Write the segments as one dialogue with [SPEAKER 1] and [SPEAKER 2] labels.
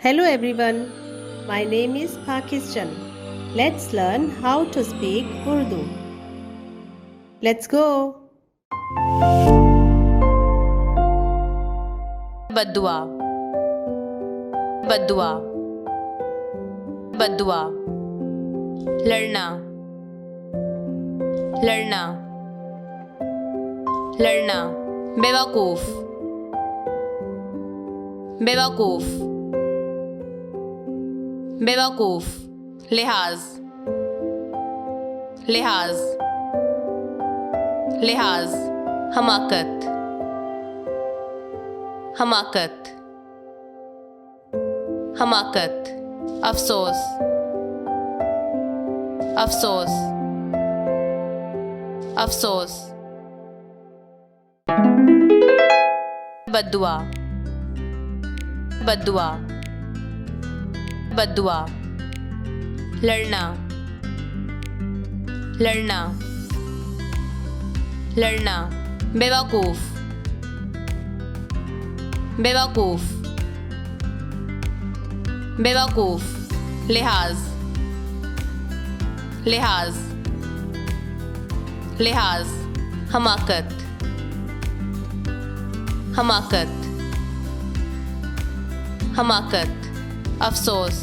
[SPEAKER 1] Hello everyone, my name is Pakistan. Let's learn how to speak Urdu. Let's go.
[SPEAKER 2] बद्दुआ बद्दुआ बद्दुआ लड़ना लड़ना लड़ना बेवकूफ बेवकूफ बेवकूफ लिहाज लिहाज लिहाज हमाकत हमाकत हमाकत अफसोस अफसोस अफसोस बद्दुआ बद्दुआ बद्दुआ लड़ना लड़ना लड़ना बेवकूफ बेवकूफ बेवकूफ लिहाज लिहाज लिहाज हमाकत हमाकत हमाकत अफसोस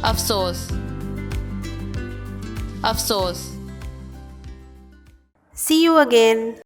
[SPEAKER 2] अफसोस अफसोस
[SPEAKER 1] See you again.